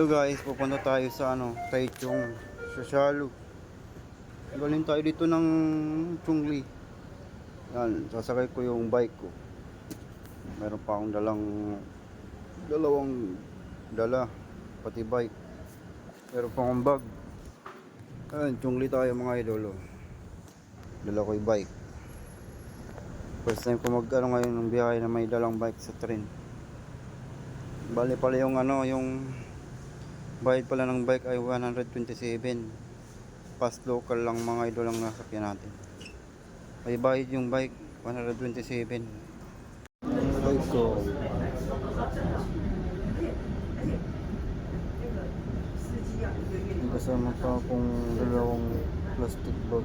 Hello guys, pupunta tayo sa Taichung, sa Shalu. Galing tayo dito ng Chungli. Yan, sasakay ko yung bike ko. Meron pa akong dalawang dala, pati bike. Meron pa akong bag. Yan, Chungli tayo mga idolo. Dala ko yung bike. First time ko ngayon ng biyahe na may dalang bike sa train. Bali pala yung yung bayad pala ng bike ay 127. Fast local lang mga idol ang nasakyan natin. May bayad yung bike 127. Bike ko. May kasama pa akong dalawang plastic bag.